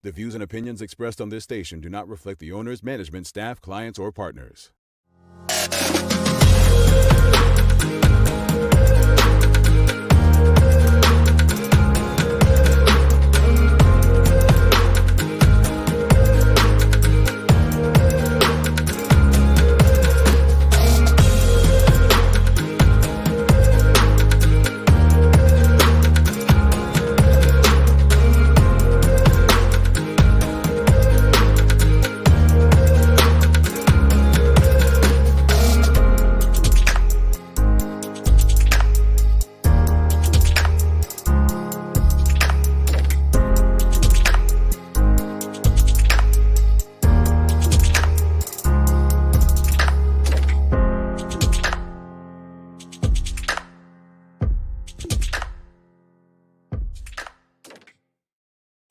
The views and opinions expressed on this station do not reflect the owners, management, staff, clients, or partners.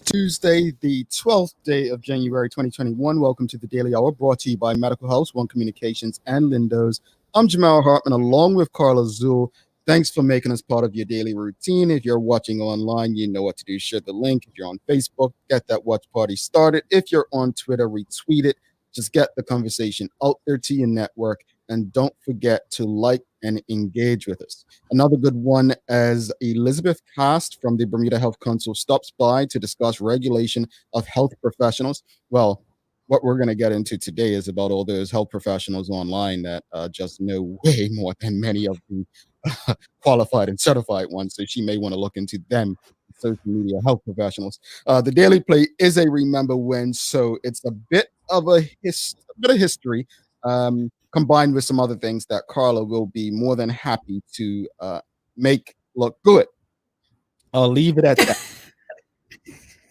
Tuesday, the 12th day of January 2021. Welcome to the Daily Hour, brought to you by Medical House, One Communications, and Lindo's. I'm Jamal Hartman, along with Carla Zul. Thanks for making us part of your daily routine. If you're watching online, you know what to do. Share the link. If you're on Facebook, get that watch party started. If you're on Twitter, retweet it. Just get the conversation out there to your network. And don't forget to like and engage with us. Another good one as Elizabeth Kast from the Bermuda Health Council stops by to discuss regulation of health professionals. Well, what we're going to get into today is about all those health professionals online that just know way more than many of the qualified and certified ones. So she may want to look into them, social media health professionals. The Daily Play is a remember when, so it's a bit of a history. Combined with some other things that Carla will be more than happy to make look good. I'll leave it at that.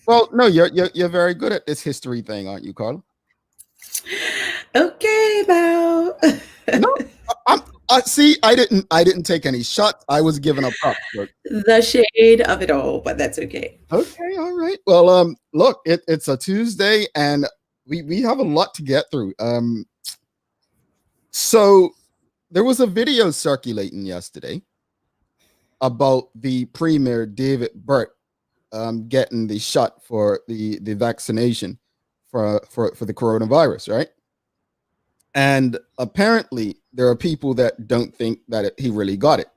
Well, no, you're very good at this history thing, aren't you, Carla? Okay, Mel. No, see, I didn't take any shots. I was giving a prop. The shade of it all, but that's okay. Okay, all right. Well, look, it's a Tuesday, and we have a lot to get through. So there was a video circulating yesterday about the Premier David Burt getting the shot for the vaccination for the coronavirus, right? And apparently there are people that don't think that he really got it.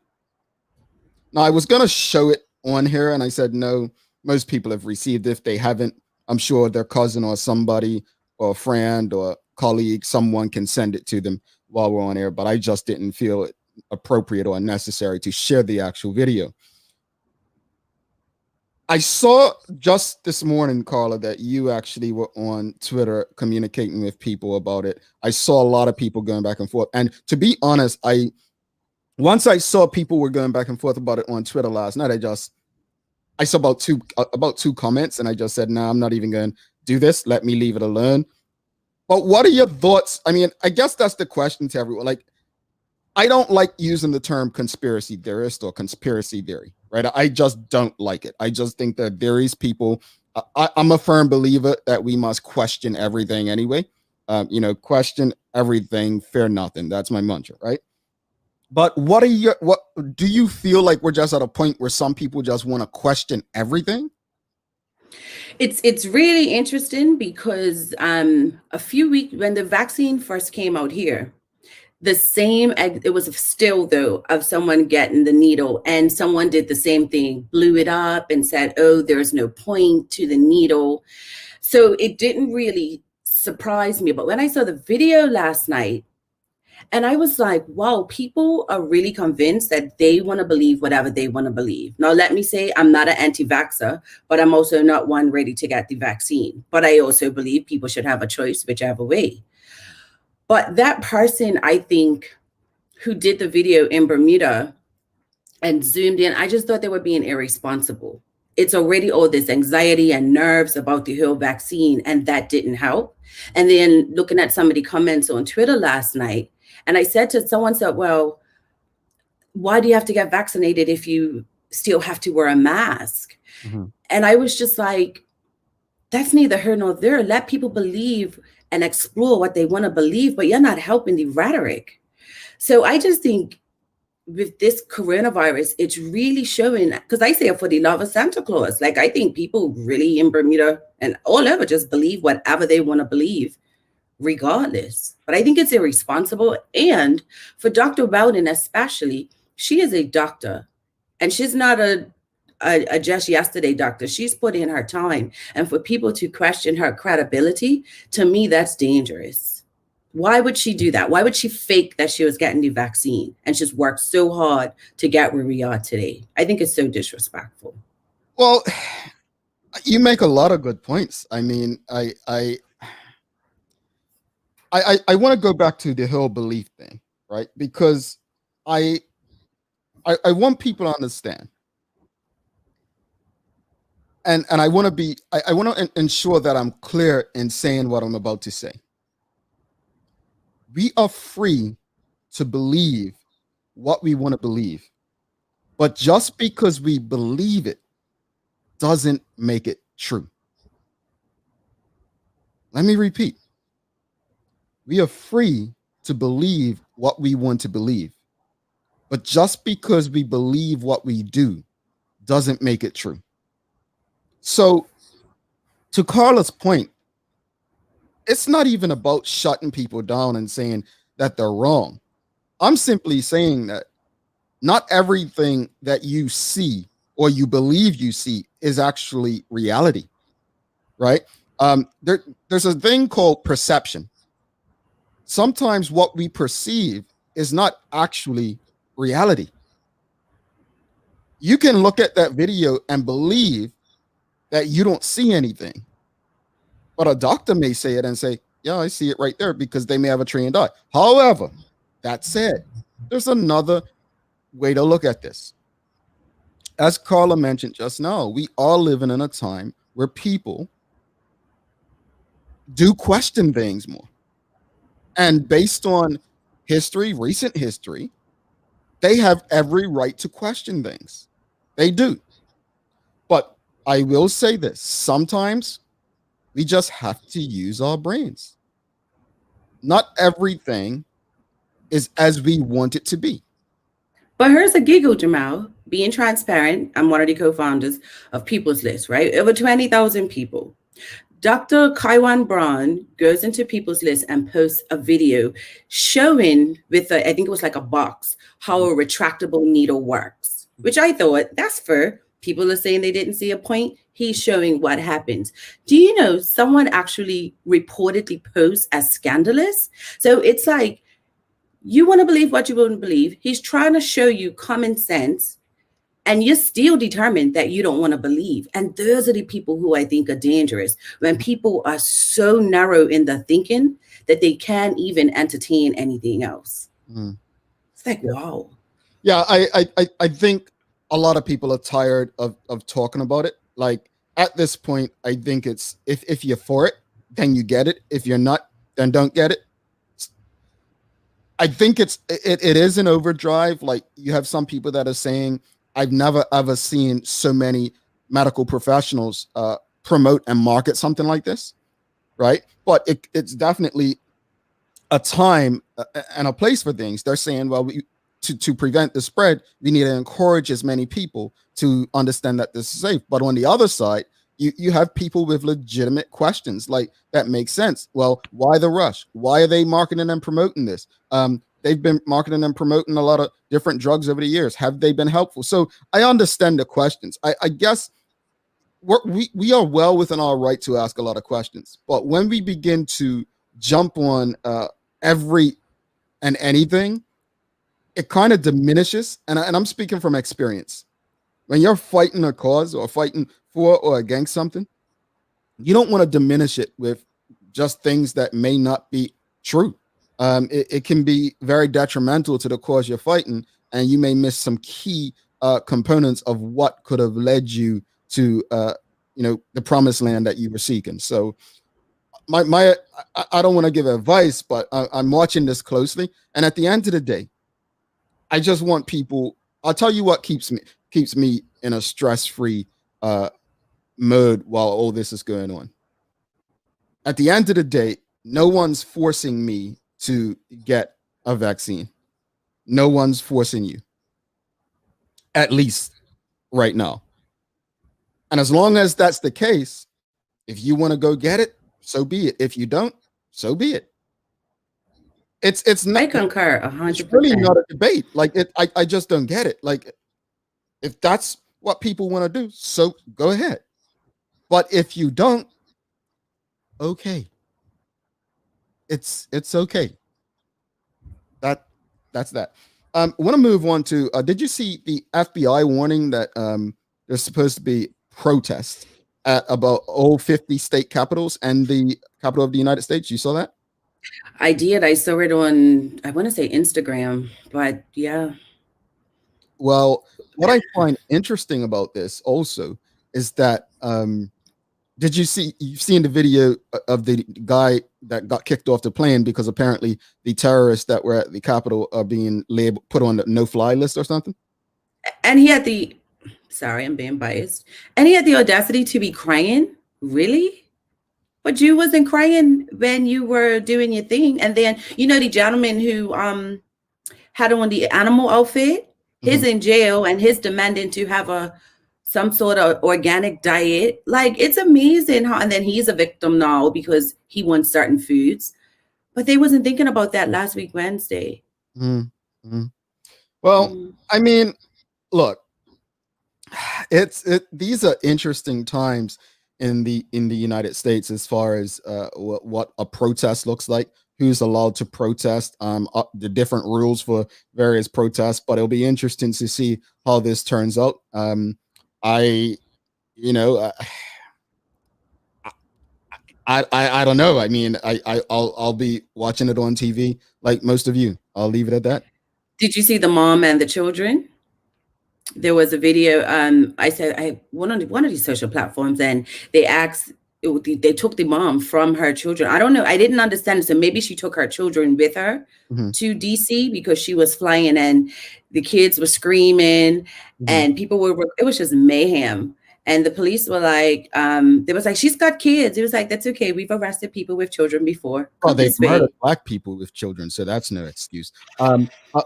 Now, I was going to show it on here, and I said, no, most people have received it. If they haven't, I'm sure their cousin or somebody or a friend or colleague, someone can send it to them while we're on air, but I just didn't feel it appropriate or necessary to share the actual video. I saw just this morning, Carla, that you actually were on Twitter communicating with people about it. I saw a lot of people going back and forth. And to be honest, once I saw people were going back and forth about it on Twitter last night, I saw about two comments, and I just said, no, I'm not even going to do this. Let me leave it alone. But what are your thoughts? I mean, I guess that's the question to everyone. Like, I don't like using the term conspiracy theorist or conspiracy theory, right? I just don't like it. I just think that there is people. I'm a firm believer that we must question everything anyway. Question everything, fear nothing. That's my mantra, right? But what do you feel like we're just at a point where some people just want to question everything? It's really interesting because a few weeks when the vaccine first came out here, it was still though of someone getting the needle, and someone did the same thing, blew it up and said, oh, there's no point to the needle. So it didn't really surprise me. But when I saw the video last night, and I was like, wow, people are really convinced that they want to believe whatever they want to believe. Now, let me say, I'm not an anti-vaxxer, but I'm also not one ready to get the vaccine. But I also believe people should have a choice whichever way. But that person, I think, who did the video in Bermuda and zoomed in, I just thought they were being irresponsible. It's already all this anxiety and nerves about the whole vaccine, and that didn't help. And then looking at some of the comments on Twitter last night, and I said to someone, well, why do you have to get vaccinated if you still have to wear a mask? Mm-hmm. And I was just like, that's neither here nor there. Let people believe and explore what they want to believe, but you're not helping the rhetoric. So I just think with this coronavirus, it's really showing, because I say it for the love of Santa Claus. Like, I think people really in Bermuda and all over just believe whatever they want to believe, regardless. But I think it's irresponsible. And for Dr. Bowden, especially, she is a doctor and she's not a just yesterday doctor. She's put in her time. And for people to question her credibility, to me, that's dangerous. Why would she do that? Why would she fake that she was getting the vaccine and just work so hard to get where we are today? I think it's so disrespectful. Well, you make a lot of good points. I mean, I want to go back to the whole belief thing, right? Because I want people to understand, and I want to be I want to ensure that I'm clear in saying what I'm about to say. We are free to believe what we want to believe, but just because we believe it doesn't make it true. Let me repeat. We are free to believe what we want to believe, but just because we believe what we do doesn't make it true. So, to Carla's point, it's not even about shutting people down and saying that they're wrong. I'm simply saying that not everything that you see or you believe you see is actually reality, right? There's a thing called perception. Sometimes what we perceive is not actually reality. You can look at that video and believe that you don't see anything, but a doctor may say it and say, yeah, I see it right there, because they may have a trained eye. However, that said, there's another way to look at this. As Carla mentioned just now, we are living in a time where people do question things more. And based on history, recent history, they have every right to question things. They do. But I will say this, sometimes we just have to use our brains. Not everything is as we want it to be. But here's a giggle, Jamal. Being transparent, I'm one of the co-founders of People's List, right? Over 20,000 people. Dr. Kaiwan Braun goes into People's List and posts a video showing with I think it was like a box, how a retractable needle works, which I thought that's fair. People are saying they didn't see a point. He's showing what happens. Do you know someone actually reportedly posed as scandalous? So it's like, you want to believe what you want to believe. He's trying to show you common sense, and you're still determined that you don't want to believe. And those are the people who I think are dangerous, when people are so narrow in their thinking that they can't even entertain anything else. It's like, wow. Yeah, I think a lot of people are tired of talking about it. Like, at this point, I think it's if you're for it, then you get it. If you're not, then don't get it. I think it is an overdrive. Like, you have some people that are saying, I've never ever seen so many medical professionals promote and market something like this, right? But it's definitely a time and a place for things. They're saying, well, to prevent the spread, we need to encourage as many people to understand that this is safe. But on the other side, you have people with legitimate questions, like, that makes sense. Well, why the rush? Why are they marketing and promoting this? They've been marketing and promoting a lot of different drugs over the years. Have they been helpful? So I understand the questions. I guess we are well within our right to ask a lot of questions. But when we begin to jump on every and anything, it kind of diminishes. And I'm speaking from experience. When you're fighting a cause or fighting for or against something, you don't want to diminish it with just things that may not be true. It can be very detrimental to the cause you're fighting, and you may miss some key components of what could have led you to the promised land that you were seeking. So I don't want to give advice, but I'm watching this closely, and at the end of the day, I just want people. I'll tell you what keeps me in a stress-free mode while all this is going on. At the end of the day, no one's forcing me to get a vaccine. No one's forcing you. at least right now. And as long as that's the case, if you want to go get it, so be it. If you don't, so be it. It's not. I concur It's really 100%. not a debate. Like I just don't get it. Like if that's what people want to do, so go ahead. But if you don't, okay. It's okay. That's that. I want to move on to. Did you see the FBI warning that there's supposed to be protests at about all 50 state capitals and the capital of the United States? You saw that? I did. I saw it on, I want to say Instagram, but yeah. Well, what I find interesting about this also is that did you see you've seen the video of the guy that got kicked off the plane because apparently the terrorists that were at the Capitol are being labeled put on the no-fly list or something? And he had the, sorry, I'm being biased. And he had the audacity to be crying. Really? But you wasn't crying when you were doing your thing. And then, you know, the gentleman who had on the animal outfit, he's in jail and he's demanding to have some sort of organic diet. Like, it's amazing how, and then he's a victim now because he wants certain foods. But they wasn't thinking about that last week, Wednesday. Mm-hmm. Well, I mean, look, these are interesting times in the United States as far as what a protest looks like, who's allowed to protest, the different rules for various protests. But it'll be interesting to see how this turns out. I don't know. I mean, I'll be watching it on TV like most of you. I'll leave it at that. Did you see the mom and the children? There was a video. I said I went on one of these social platforms, and they asked. They took the mom from her children. I don't know. I didn't understand it. So maybe she took her children with her to DC because she was flying, and the kids were screaming, and people were. It was just mayhem. And the police were like, they was like, she's got kids. It was like, that's okay. We've arrested people with children before. Oh, they've murdered Black people with children, so that's no excuse.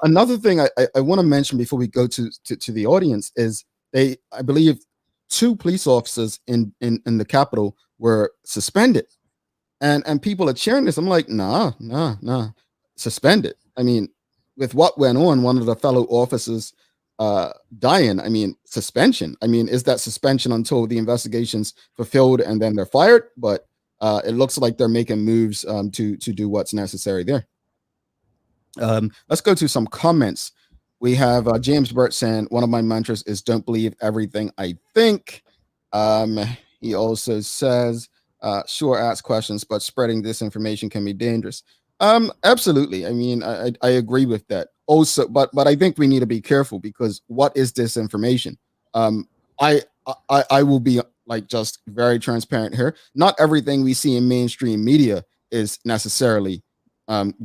Another thing I want to mention before we go to the audience is I believe 2 police officers in the Capitol were suspended, and people are cheering this. I'm like, nah, suspended. I mean, with what went on, one of the fellow officers dying. I mean, suspension. I mean, is that suspension until the investigation's fulfilled and then they're fired? But it looks like they're making moves to do what's necessary there. Let's go to some comments. We have James Burt saying, one of my mantras is don't believe everything I think. He also says, sure, ask questions, but spreading disinformation can be dangerous. Absolutely. I mean, I agree with that. Also, but I think we need to be careful because what is disinformation? I will be like just very transparent here. Not everything we see in mainstream media is necessarily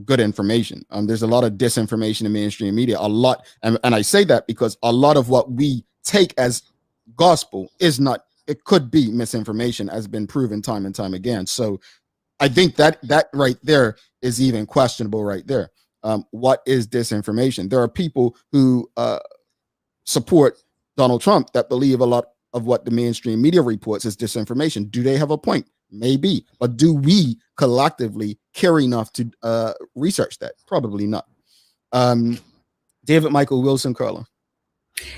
good information. There's a lot of disinformation in mainstream media. A lot, and I say that because a lot of what we take as gospel is not. It could be misinformation, has been proven time and time again. So I think that right there is even questionable right there. What is disinformation? There are people who support Donald Trump that believe a lot of what the mainstream media reports is disinformation. Do they have a point? Maybe. But do we collectively care enough to research that? Probably not. David Michael Wilson, Carla.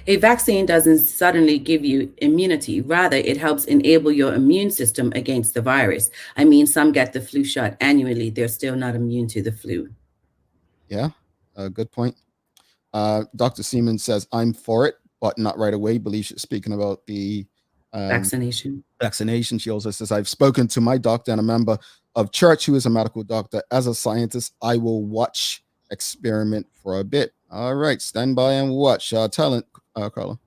A vaccine doesn't suddenly give you immunity. Rather, it helps enable your immune system against the virus. I mean, some get the flu shot annually. They're still not immune to the flu. Yeah, good point. Dr. Seaman says, I'm for it, but not right away. Believe she's speaking about the vaccination. She also says, I've spoken to my doctor and a member of church who is a medical doctor. As a scientist, I will watch experiment for a bit. All right, stand by and watch. Talent, Carla.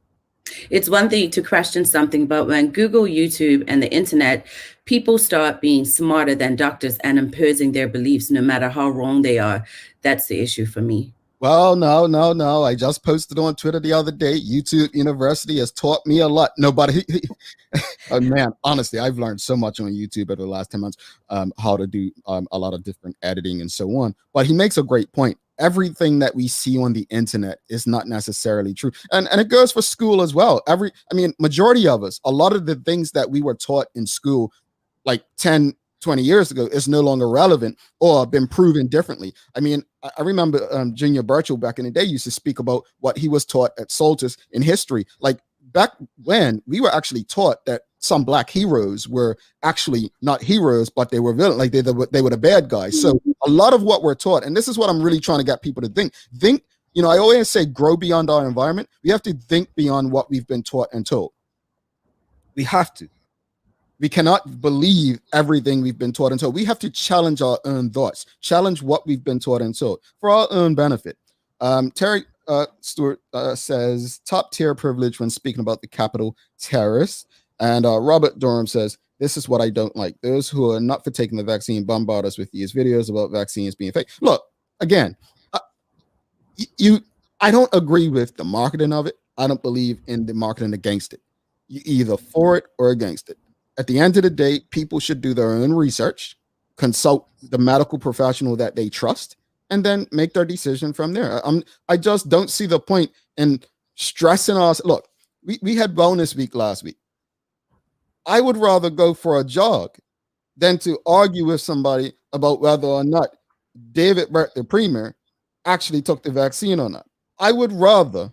It's one thing to question something, but when Google, YouTube, and the internet, people start being smarter than doctors and imposing their beliefs, no matter how wrong they are. That's the issue for me. Well, no. I just posted on Twitter the other day. YouTube University has taught me a lot. Nobody, oh, man, honestly, I've learned so much on YouTube over the last 10 months, how to do a lot of different editing and so on. But he makes a great point. everything that we see on the internet is not necessarily true. And it goes for school as well. Majority of us, a lot of the things that we were taught in school like 10, 20 years ago is no longer relevant or been proven differently. I remember Junior Birchall back in the day used to speak about what he was taught at Saltus in history. Like back when we were actually taught that some Black heroes were actually not heroes, but they were villain, like they were the bad guys. So a lot of what we're taught, and this is what I'm really trying to get people to think, I always say grow beyond our environment. We have to think beyond what we've been taught and told. We have to. We cannot believe everything we've been taught and told. We have to challenge our own thoughts, challenge what we've been taught and told for our own benefit. Terry Stewart says top tier privilege when speaking about the Capitol terrorists. And Robert Durham says, this is what I don't like. Those who are not for taking the vaccine bombard us with these videos about vaccines being fake. Look, again, I don't agree with the marketing of it. I don't believe in the marketing against it. You either for it or against it. At the end of the day, people should do their own research, consult the medical professional that they trust, and then make their decision from there. I just don't see the point in stressing us. Look, we had bonus week last week. I would rather go for a jog than to argue with somebody about whether or not David Burt, the premier, actually took the vaccine or not. I would rather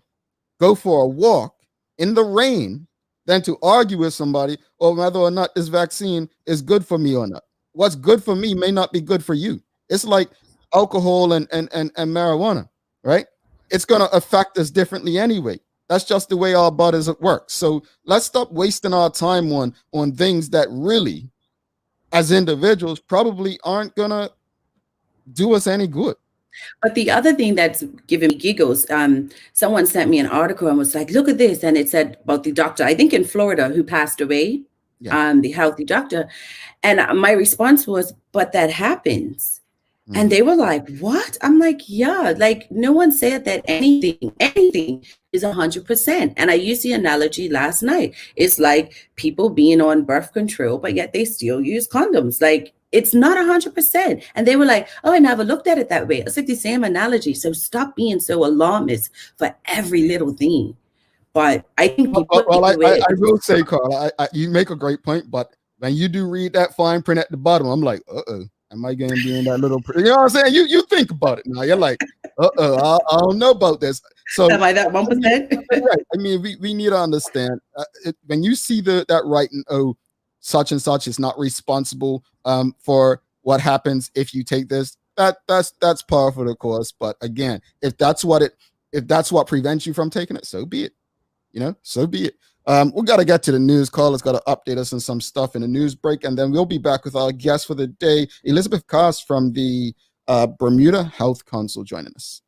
go for a walk in the rain than to argue with somebody or whether or not this vaccine is good for me or not. What's good for me may not be good for you. It's like alcohol and marijuana, right? It's going to affect us differently anyway. That's just the way our bodies work. So let's stop wasting our time on things that really, as individuals, probably aren't going to do us any good. But the other thing that's giving me giggles, someone sent me an article and was like, look at this. And it said about the doctor, I think in Florida, who passed away, the healthy doctor. And my response was, but that happens. Mm-hmm. And they were like, what? I'm like, yeah, like no one said that anything is 100%. And I used the analogy last night. It's like people being on birth control, but yet they still use condoms. Like, it's not 100%. And they were like, oh, I never looked at it that way. It's like the same analogy. So stop being so alarmist for every little thing. But I think I will say, Carla, you make a great point. But when you do read that fine print at the bottom, I'm like, am I going to be in that little? You know what I'm saying? You think about it now. You're like, I don't know about this. So am I that 1%? Right. I mean, we need to understand when you see that writing, such and such is not responsible for what happens if you take this. That's powerful, of course. But again, if that's what prevents you from taking it, so be it. So be it. We got to get to the news. Carla's got to update us on some stuff in the news break, and then we'll be back with our guest for the day, Elizabeth Kast from the Bermuda Health Council, joining us.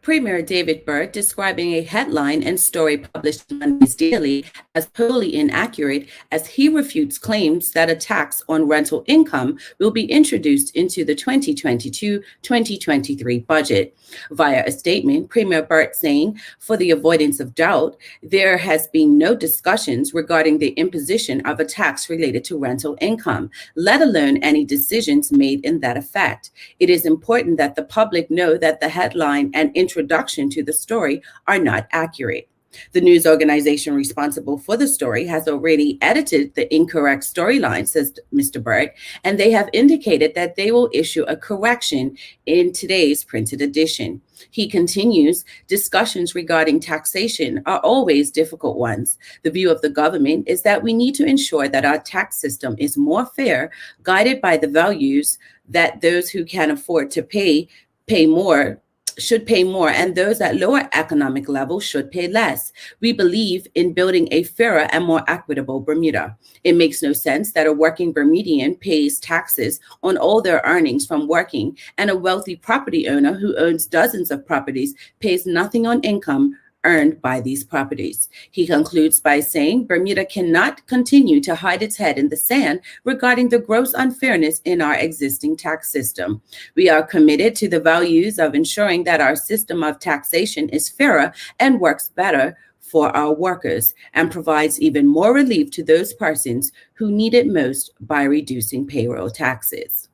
Premier David Burt describing a headline and story published in Monday's Daily as totally inaccurate as he refutes claims that a tax on rental income will be introduced into the 2022-2023 budget. Via a statement, Premier Burt saying, for the avoidance of doubt, there has been no discussions regarding the imposition of a tax related to rental income, let alone any decisions made in that effect. It is important that the public know that the headline and introduction to the story are not accurate. The news organization responsible for the story has already edited the incorrect storyline, says Mr. Burt, and they have indicated that they will issue a correction in today's printed edition. He continues, discussions regarding taxation are always difficult ones. The view of the government is that we need to ensure that our tax system is more fair, guided by the values that those who can afford to pay more, should pay more, and those at lower economic levels should pay less. We believe in building a fairer and more equitable Bermuda. It makes no sense that a working Bermudian pays taxes on all their earnings from working, and a wealthy property owner who owns dozens of properties pays nothing on income earned by these properties. He concludes by saying Bermuda cannot continue to hide its head in the sand regarding the gross unfairness in our existing tax system. We are committed to the values of ensuring that our system of taxation is fairer and works better for our workers and provides even more relief to those persons who need it most by reducing payroll taxes.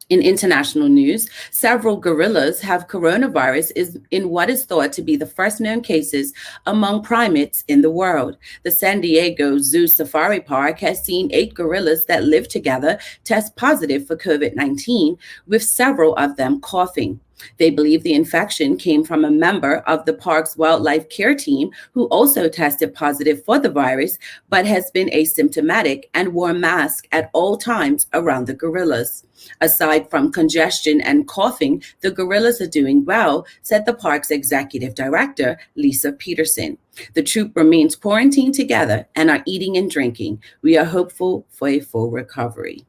In international news, several gorillas have coronavirus in what is thought to be the first known cases among primates in the world. The San Diego Zoo Safari Park has seen 8 gorillas that live together test positive for COVID-19, with several of them coughing. They believe the infection came from a member of the park's wildlife care team who also tested positive for the virus, but has been asymptomatic and wore a mask at all times around the gorillas. Aside from congestion and coughing, the gorillas are doing well, said the park's executive director, Lisa Peterson. The troop remains quarantined together and are eating and drinking. We are hopeful for a full recovery.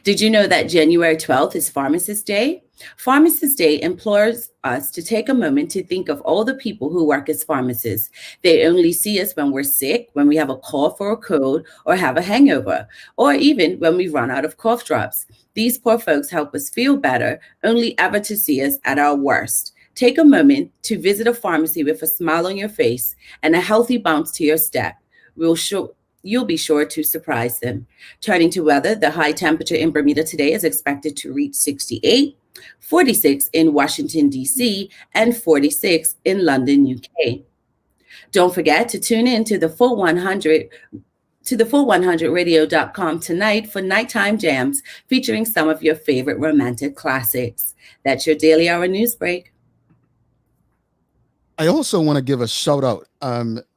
Did you know that January 12th is Pharmacist Day? Pharmacist Day implores us to take a moment to think of all the people who work as pharmacists. They only see us when we're sick, when we have a cough or a cold, or have a hangover, or even when we run out of cough drops. These poor folks help us feel better, only ever to see us at our worst. Take a moment to visit a pharmacy with a smile on your face and a healthy bounce to your step. You'll be sure to surprise them. Turning to weather, the high temperature in Bermuda today is expected to reach 68, 46 in Washington, D.C., and 46 in London, UK. Don't forget to tune in to the Full 100 to the full100radio.com tonight for nighttime jams featuring some of your favorite romantic classics. That's your Daily Hour news break. I also want to give a shout out.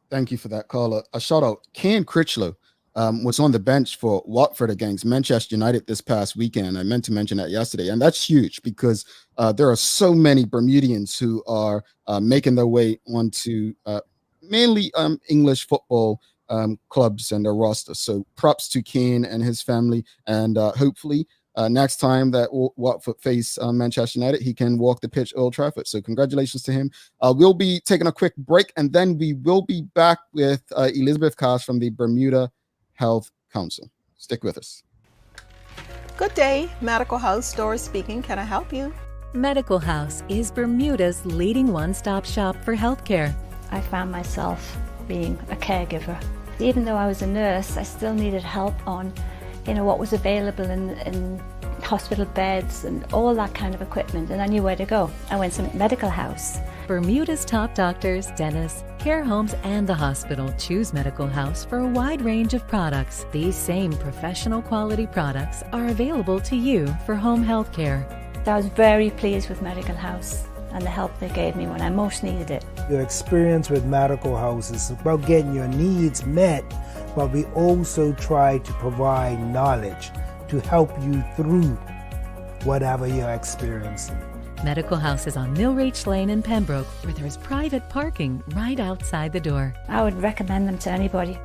Thank you for that, Carla. A shout out. Ken Critchlow was on the bench for Watford against Manchester United this past weekend. I meant to mention that yesterday, and that's huge because there are so many Bermudians who are making their way onto mainly English football clubs and their roster. So props to Ken and his family, and hopefully next time that Watford face Manchester United, he can walk the pitch at Old Trafford. So congratulations to him. We'll be taking a quick break, and then we will be back with Elizabeth Kast from the Bermuda Health Council. Stick with us. Good day, Medical House Doris speaking. Can I help you? Medical House is Bermuda's leading one-stop shop for healthcare. I found myself being a caregiver. Even though I was a nurse, I still needed help on what was available in hospital beds and all that kind of equipment, and I knew where to go. I went to Medical House. Bermuda's top doctors, dentists, care homes, and the hospital choose Medical House for a wide range of products. These same professional quality products are available to you for home health care. I was very pleased with Medical House and the help they gave me when I most needed it. Your experience with Medical House is about getting your needs met, but we also try to provide knowledge to help you through whatever you're experiencing. Medical House is on Millreach Lane in Pembroke, where there is private parking right outside the door. I would recommend them to anybody.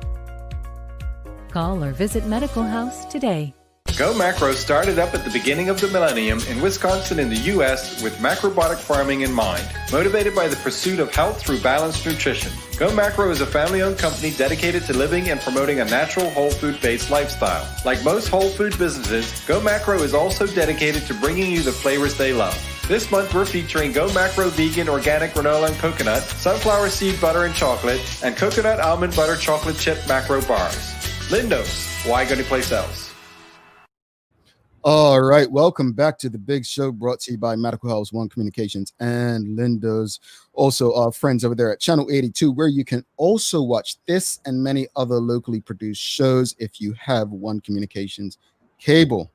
Call or visit Medical House today. Go Macro started up at the beginning of the millennium in Wisconsin in the U.S. with macrobiotic farming in mind, motivated by the pursuit of health through balanced nutrition. Go Macro is a family-owned company dedicated to living and promoting a natural whole food-based lifestyle. Like most whole food businesses, Go Macro is also dedicated to bringing you the flavors they love. This month we're featuring Go Macro Vegan Organic Granola and Coconut, Sunflower Seed Butter and Chocolate, and Coconut Almond Butter Chocolate Chip Macro Bars. Lindos, why go anyplace else? All right, welcome back to the big show brought to you by Medical House One Communications and Lindo's. Also, our friends over there at Channel 82, where you can also watch this and many other locally produced shows if you have One Communications cable.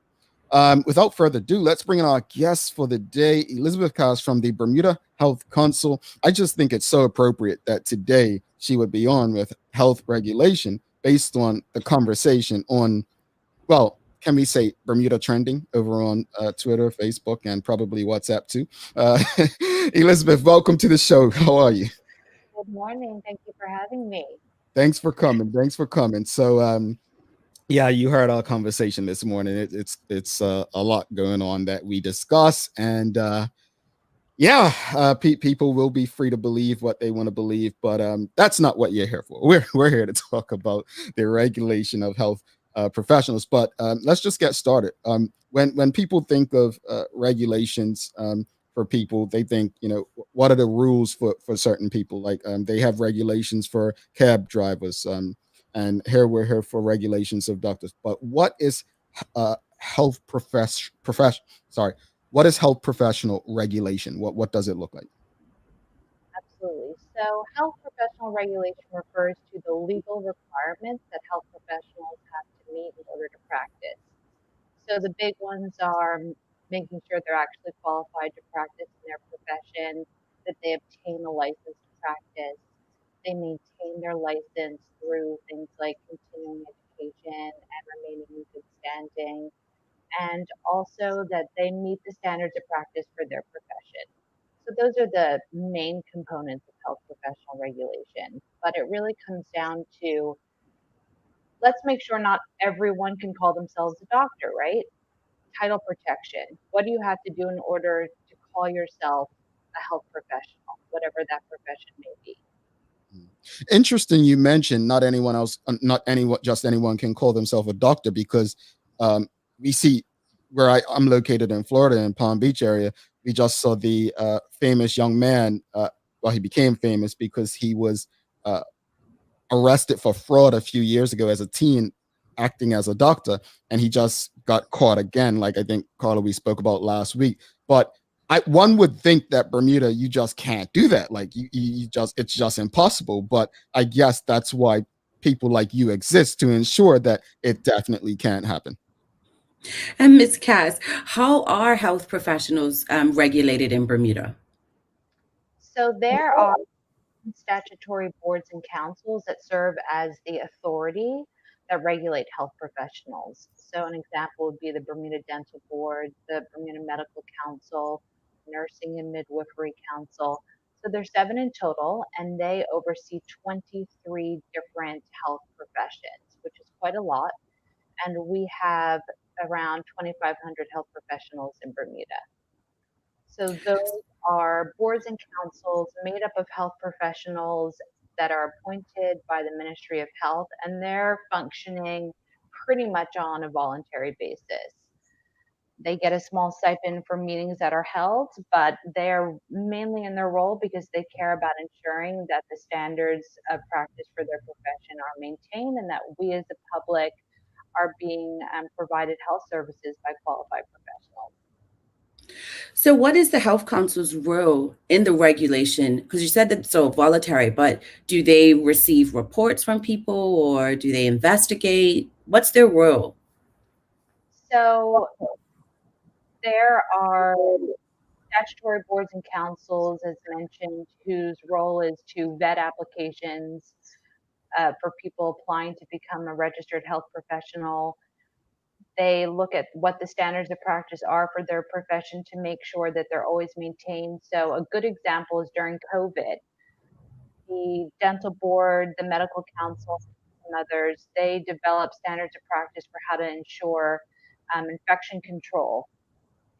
Without further ado, let's bring in our guest for the day, Elizabeth Kast from the Bermuda Health Council. I just think it's so appropriate that today she would be on with health regulation based on the conversation on, well, can we say Bermuda trending over on Twitter, Facebook, and probably WhatsApp too. Elizabeth, welcome to the show. How are you? Good morning. Thank you for having me. Thanks for coming. So, yeah, you heard our conversation this morning. It's a lot going on that we discuss, and Yeah, people will be free to believe what they want to believe, but that's not what you're here for. We're here to talk about the regulation of health professionals. But let's just get started. When people think of regulations for people, they think, what are the rules for certain people? Like they have regulations for cab drivers, and here we're here for regulations of doctors. But what is health profession? Sorry, what is health professional regulation? What does it look like? Absolutely. So, health professional regulation refers to the legal requirements that health professionals have to meet in order to practice. So, the big ones are making sure they're actually qualified to practice in their profession, that they obtain a license to practice, they maintain their license through things like continuing education and remaining in good standing, and also that they meet the standards of practice for their profession. So those are the main components of health professional regulation. But it really comes down to, let's make sure not everyone can call themselves a doctor, right? Title protection. What do you have to do in order to call yourself a health professional, whatever that profession may be? Interesting. You mentioned not anyone else, not anyone, just anyone can call themselves a doctor, because we see where I'm located in Florida, in Palm Beach area. We just saw the famous young man. Well, he became famous because he was uh, arrested for fraud a few years ago as a teen, acting as a doctor, and he just got caught again. Like I think Carla, we spoke about last week. But one would think that Bermuda, you just can't do that. Like you just, it's just impossible. But I guess that's why people like you exist, to ensure that it definitely can't happen. And Ms. Cass, how are health professionals regulated in Bermuda? So there are statutory boards and councils that serve as the authority that regulate health professionals. So, an example would be the Bermuda Dental Board, the Bermuda Medical Council, Nursing and Midwifery Council. So, there's seven in total, and they oversee 23 different health professions, which is quite a lot. And we have around 2,500 health professionals in Bermuda. So those are boards and councils made up of health professionals that are appointed by the Ministry of Health, and they're functioning pretty much on a voluntary basis. They get a small stipend for meetings that are held, but they're mainly in their role because they care about ensuring that the standards of practice for their profession are maintained, and that we as the public are being provided health services by qualified professionals. So, what is the health council's role in the regulation? Because you said that it's so voluntary, but do they receive reports from people or do they investigate? What's their role? So there are statutory boards and councils, as mentioned, whose role is to vet applications for people applying to become a registered health professional. They look at what the standards of practice are for their profession to make sure that they're always maintained. So, a good example is during COVID, the dental board, the medical council, and others, they develop standards of practice for how to ensure infection control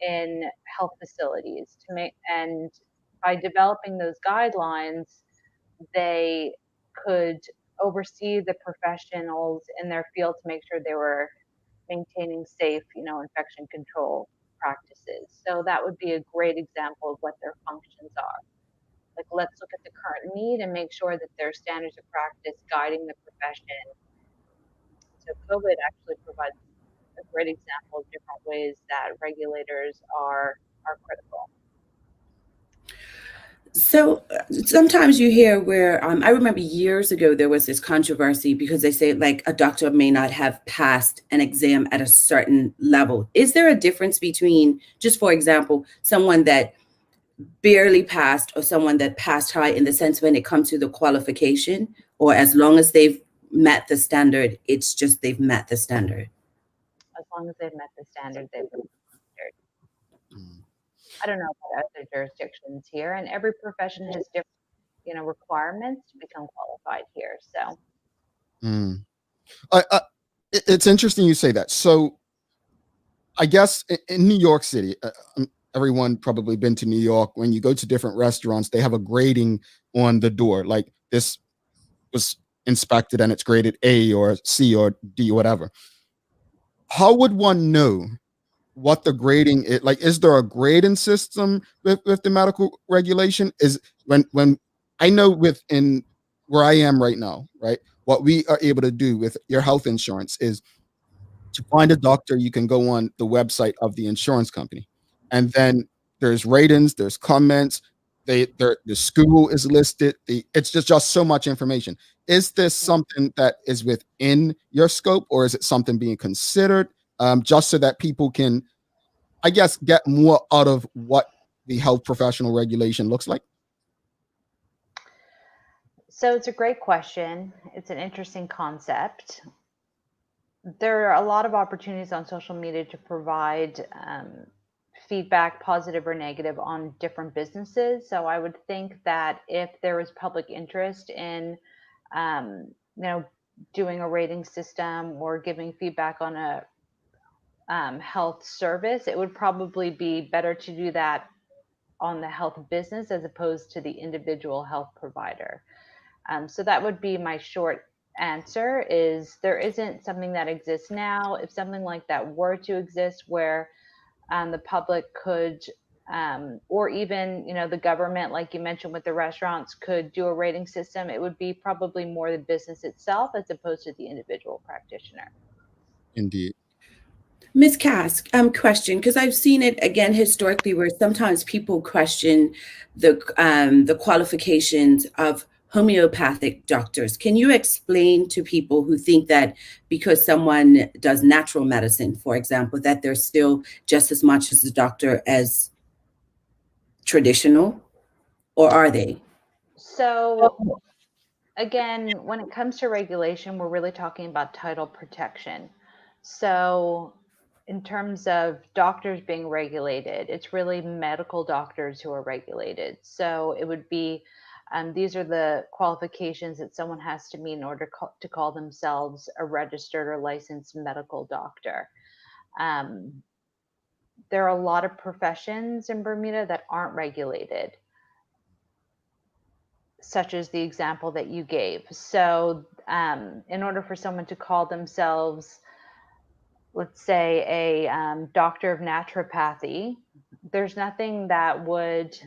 in health facilities to make, and by developing those guidelines, they could oversee the professionals in their field to make sure they were maintaining safe, infection control practices. So that would be a great example of what their functions are. Like, let's look at the current need and make sure that there are standards of practice guiding the profession. So COVID actually provides a great example of different ways that regulators are critical. So sometimes you hear where I remember years ago there was this controversy because they say like a doctor may not have passed an exam at a certain level. Is there a difference between, just for example, someone that barely passed or someone that passed high, in the sense when it comes to the qualification, or as long as they've met the standard, it's just they've met the standard? As long as they've met the standard, they've met the standard. I don't know about other jurisdictions here, and every profession has different, requirements to become qualified here. So, It's interesting you say that. So, I guess in New York City, everyone probably been to New York. When you go to different restaurants, they have a grading on the door, like this was inspected and it's graded A or C or D, whatever. How would one know what the grading is? Like, is there a grading system with the medical regulation? Is when I know within where I am right now, right? What we are able to do with your health insurance is to find a doctor, you can go on the website of the insurance company, and then there's ratings, there's comments. The school is listed. It's just so much information. Is this something that is within your scope, or is it something being considered, just so that people can, I guess, get more out of what the health professional regulation looks like? So it's a great question. It's an interesting concept. There are a lot of opportunities on social media to provide feedback, positive or negative, on different businesses. So I would think that if there was public interest in, doing a rating system or giving feedback on a health service, it would probably be better to do that on the health business as opposed to the individual health provider. So that would be my short answer. Is there isn't something that exists now. If something like that were to exist, where the public could, or even the government, like you mentioned with the restaurants, could do a rating system, it would be probably more the business itself as opposed to the individual practitioner. Indeed. Ms. Kast, question, because I've seen it again historically where sometimes people question the qualifications of homeopathic doctors. Can you explain to people who think that because someone does natural medicine, for example, that they're still just as much as a doctor as traditional, or are they? So again, when it comes to regulation, we're really talking about title protection. So in terms of doctors being regulated, it's really medical doctors who are regulated. So it would be, these are the qualifications that someone has to meet in order to call themselves a registered or licensed medical doctor. There are a lot of professions in Bermuda that aren't regulated, such as the example that you gave. So in order for someone to call themselves, let's say, a doctor of naturopathy, there's nothing that would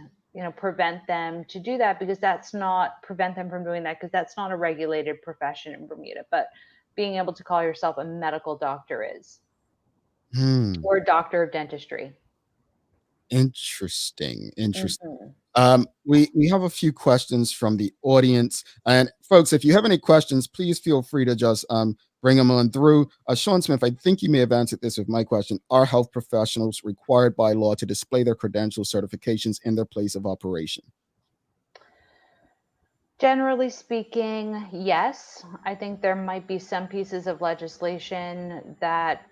prevent them to do that, because that's not prevent them from doing that, because that's not a regulated profession in Bermuda. But being able to call yourself a medical doctor is, or a doctor of dentistry. Interesting. Mhm. We have a few questions from the audience, and folks, if you have any questions, please feel free to just bring them on through. Sean Smith, I think you may have answered this with my question. Are health professionals required by law to display their credential certifications in their place of operation? Generally speaking, yes. I think there might be some pieces of legislation that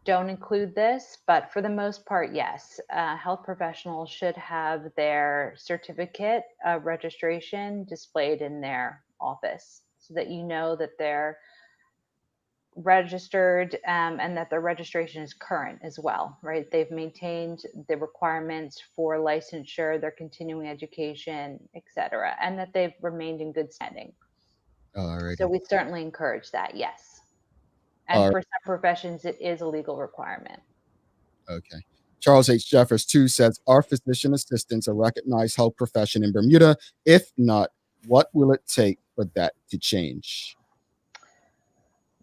don't include this, but for the most part, yes. Health professionals should have their certificate of registration displayed in their office, so that you know that they're registered, and that their registration is current as well, right? They've maintained the requirements for licensure, their continuing education, etc., and that they've remained in good standing. So Alrighty. we certainly encourage that, yes. And All for some professions, it is a legal requirement. Okay. Charles H. Jeffers, too, says, are physician assistants a recognized health profession in Bermuda? If not, what will it take for that to change?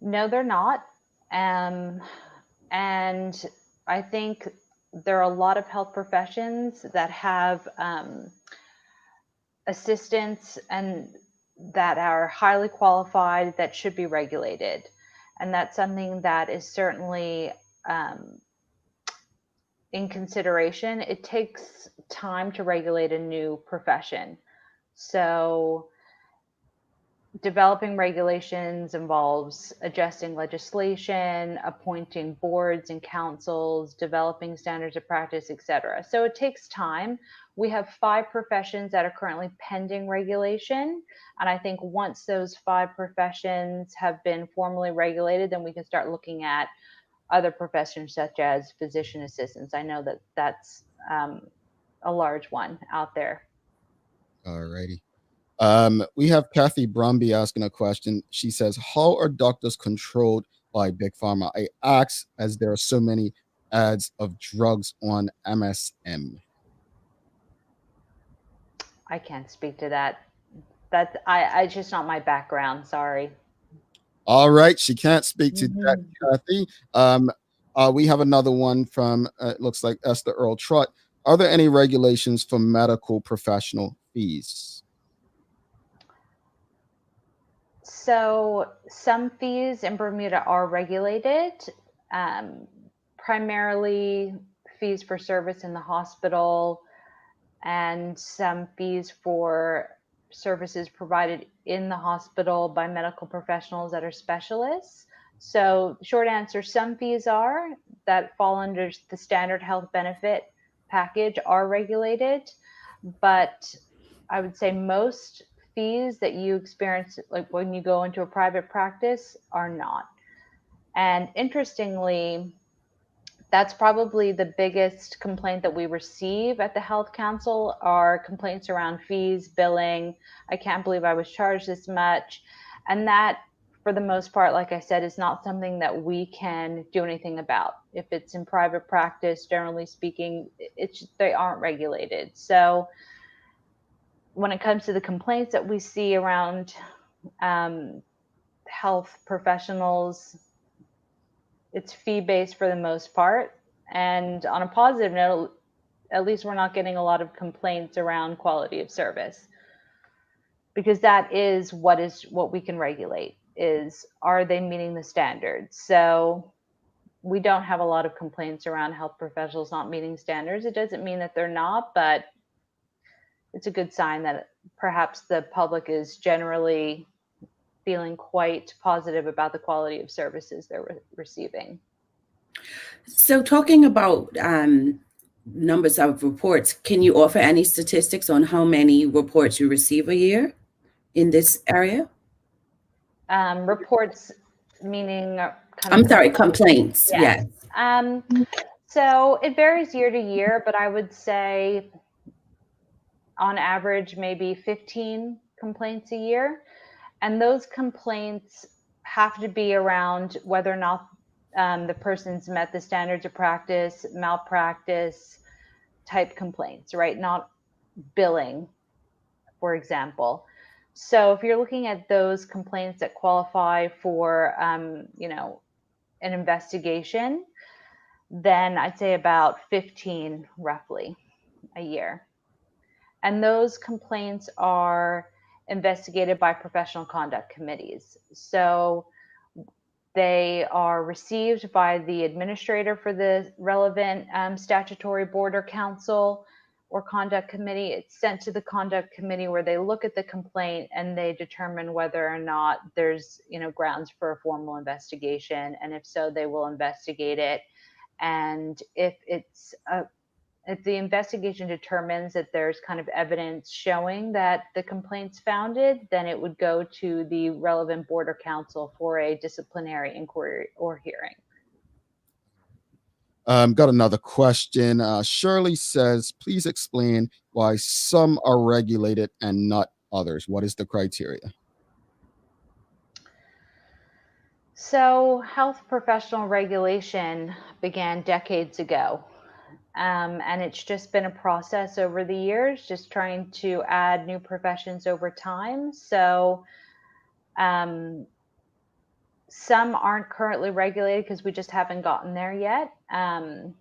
No, they're not. And I think there are a lot of health professions that have assistants and that are highly qualified that should be regulated. And that's something that is certainly in consideration. It takes time to regulate a new profession. So developing regulations involves adjusting legislation, appointing boards and councils, developing standards of practice, etc. So it takes time. We have 5 professions that are currently pending regulation. And I think once those 5 professions have been formally regulated, then we can start looking at other professions such as physician assistants. I know that that's a large one out there. All righty. We have Kathy Brumby asking a question. She says, how are doctors controlled by Big Pharma? I ask as there are so many ads of drugs on MSM. I can't speak to that. It's just not my background. Sorry. All right, she can't speak to that, Kathy. We have another one from it looks like Esther Earl Trott. Are there any regulations for medical professional fees? So some fees in Bermuda are regulated, primarily fees for service in the hospital and some fees for services provided in the hospital by medical professionals that are specialists. So short answer, some fees are that fall under the standard health benefit package are regulated, but I would say most fees that you experience, like when you go into a private practice, are not. And interestingly, that's probably the biggest complaint that we receive at the Health Council are complaints around fees, billing. I can't believe I was charged this much. And that, for the most part, like I said, is not something that we can do anything about. If it's in private practice, generally speaking, they aren't regulated. So when it comes to the complaints that we see around health professionals, it's fee-based for the most part. And on a positive note, at least we're not getting a lot of complaints around quality of service, because that is what we can regulate, is are they meeting the standards? So we don't have a lot of complaints around health professionals not meeting standards. It doesn't mean that they're not, but it's a good sign that perhaps the public is generally feeling quite positive about the quality of services they're receiving. So talking about numbers of reports, can you offer any statistics on how many reports you receive a year in this area? Reports meaning I'm sorry, complaints. Yes. So it varies year to year, but I would say on average, maybe 15 complaints a year. And those complaints have to be around whether or not the person's met the standards of practice, malpractice type complaints, right? Not billing, for example. So if you're looking at those complaints that qualify for, an investigation, then I'd say about 15 roughly a year. And those complaints are investigated by professional conduct committees. So they are received by the administrator for the relevant statutory board or council or conduct committee. It's sent to the conduct committee where they look at the complaint and they determine whether or not there's grounds for a formal investigation. And if so, they will investigate it. And if the investigation determines that there's kind of evidence showing that the complaint's founded, then it would go to the relevant board or council for a disciplinary inquiry or hearing. Got another question. Shirley says, please explain why some are regulated and not others. What is the criteria? So health professional regulation began decades ago. And it's just been a process over the years, just trying to add new professions over time. So some aren't currently regulated because we just haven't gotten there yet. And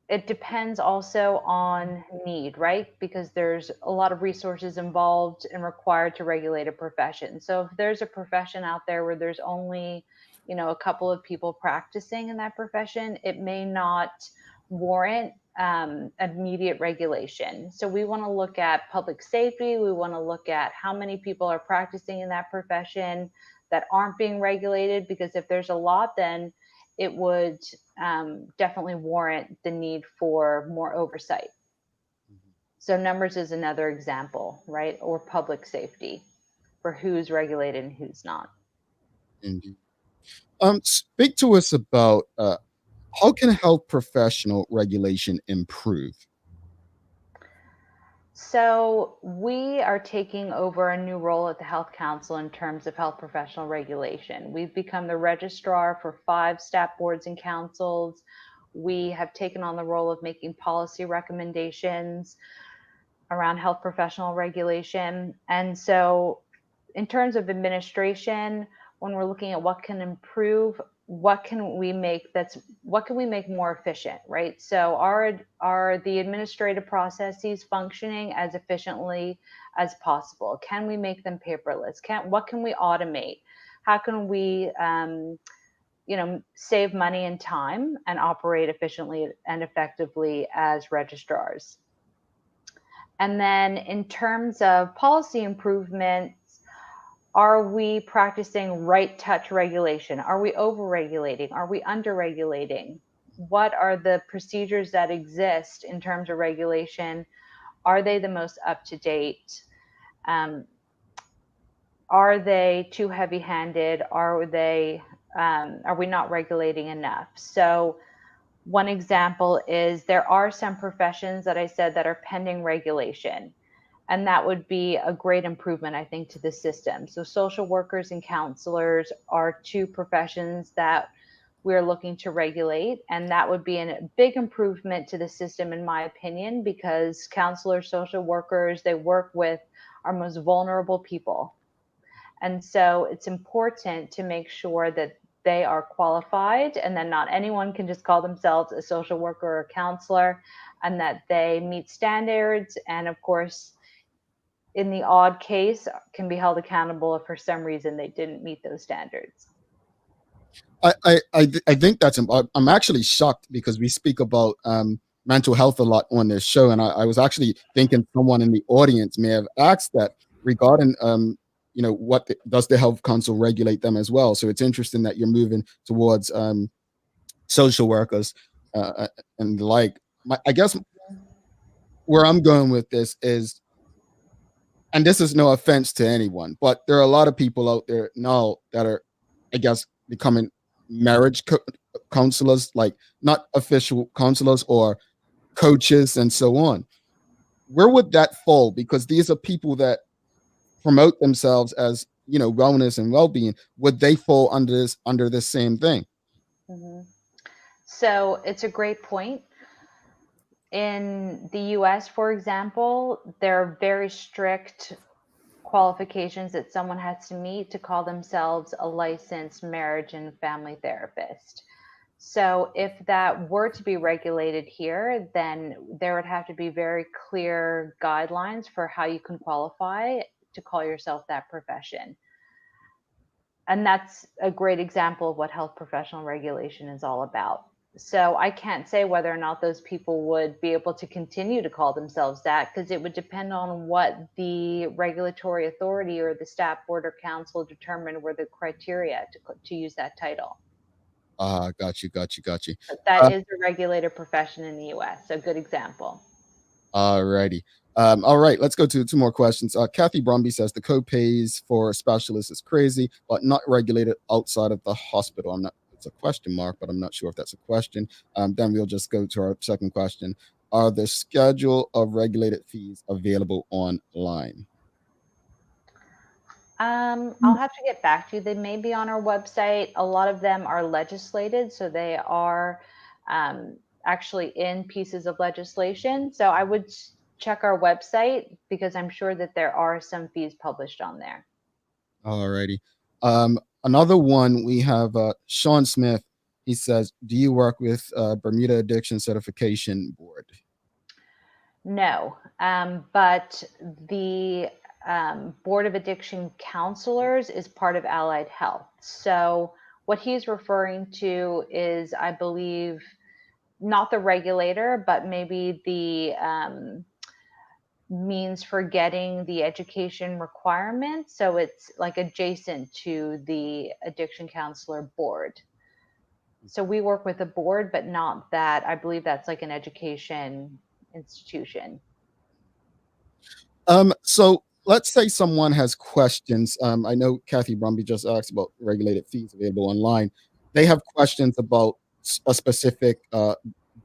it depends also on need, right? Because there's a lot of resources involved and required to regulate a profession. So if there's a profession out there where there's only a couple of people practicing in that profession, it may not warrant immediate regulation. So we want to look at public safety. We want to look at how many people are practicing in that profession that aren't being regulated, because if there's a lot, then it would definitely warrant the need for more oversight. So numbers is another example, right? Or public safety for who's regulated and who's not. Indeed. Speak to us about How can health professional regulation improve? So we are taking over a new role at the Health Council in terms of health professional regulation. We've become the registrar for 5 staff boards and councils. We have taken on the role of making policy recommendations around health professional regulation. And so in terms of administration, when we're looking at what can improve, what can we make more efficient, right? So are the administrative processes functioning as efficiently as possible? Can we make them paperless? What can we automate? How can we save money and time and operate efficiently and effectively as registrars? And then in terms of policy improvements, are we practicing right touch regulation? Are we over-regulating? Are we under-regulating? What are the procedures that exist in terms of regulation? Are they the most up-to-date? Are they too heavy-handed? Are we not regulating enough? So one example is there are some professions that I said that are pending regulation. And that would be a great improvement, I think, to the system. So social workers and counselors are 2 professions that we're looking to regulate. And that would be a big improvement to the system, in my opinion, because counselors, social workers, they work with our most vulnerable people. And so it's important to make sure that they are qualified and that not anyone can just call themselves a social worker or a counselor, and that they meet standards. And of course, in the odd case, can be held accountable if for some reason they didn't meet those standards. I think I'm actually shocked because we speak about mental health a lot on this show, and I was actually thinking someone in the audience may have asked that regarding does the Health Council regulate them as well? So it's interesting that you're moving towards social workers and the like. I guess where I'm going with this is, and this is no offense to anyone, but there are a lot of people out there now that are, I guess, becoming marriage counselors, like not official counselors or coaches and so on. Where would that fall? Because these are people that promote themselves as, wellness and well-being. Would they fall under this same thing? Mm-hmm. So it's a great point. In the US, for example, there are very strict qualifications that someone has to meet to call themselves a licensed marriage and family therapist. So if that were to be regulated here, then there would have to be very clear guidelines for how you can qualify to call yourself that profession. And that's a great example of what health professional regulation is all about. So I can't say whether or not those people would be able to continue to call themselves that, because it would depend on what the regulatory authority or the staff board or council determined were the criteria to use that title. Got you. But that is a regulated profession in the US. A good example. All righty. All right, let's go to 2 more questions. Kathy Brumby says the co-pays for specialists is crazy, but not regulated outside of the hospital. It's a question mark, but I'm not sure if that's a question. Then we'll just go to our second question. Are the schedule of regulated fees available online? I'll have to get back to you. They may be on our website. A lot of them are legislated, so they are actually in pieces of legislation. So I would check our website because I'm sure that there are some fees published on there. All righty. Another one, we have Sean Smith. He says, do you work with Bermuda Addiction Certification Board? No, but the Board of Addiction Counselors is part of Allied Health. So what he's referring to is, I believe, not the regulator, but maybe the means for getting the education requirements. So it's like adjacent to the Addiction Counselor Board. So we work with the board, but not that. I believe that's like an education institution. So let's say someone has questions. I know Kathy Brumby just asked about regulated fees available online. They have questions about a specific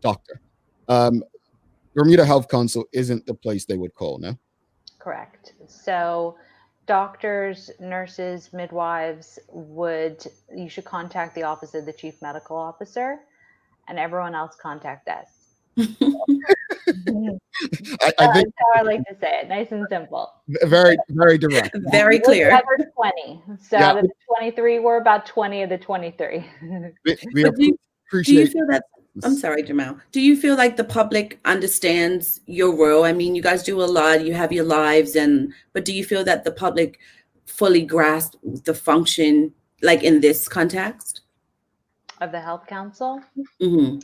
doctor. Bermuda Health Council isn't the place they would call, no? Correct. So doctors, nurses, midwives you should contact the office of the chief medical officer, and everyone else contact us. I think that's how I like to say it. Nice and simple. very, very direct. Very clear. We're the other 20. So Yeah. the 23, we're about 20 of the 23. We But do you appreciate. feel that? I'm sorry, Jamal. Do you feel like the public understands your role? I mean, you guys do a lot. You have your lives, but do you feel that the public fully grasp the function, like in this context? Of the Health Council? Mm-hmm.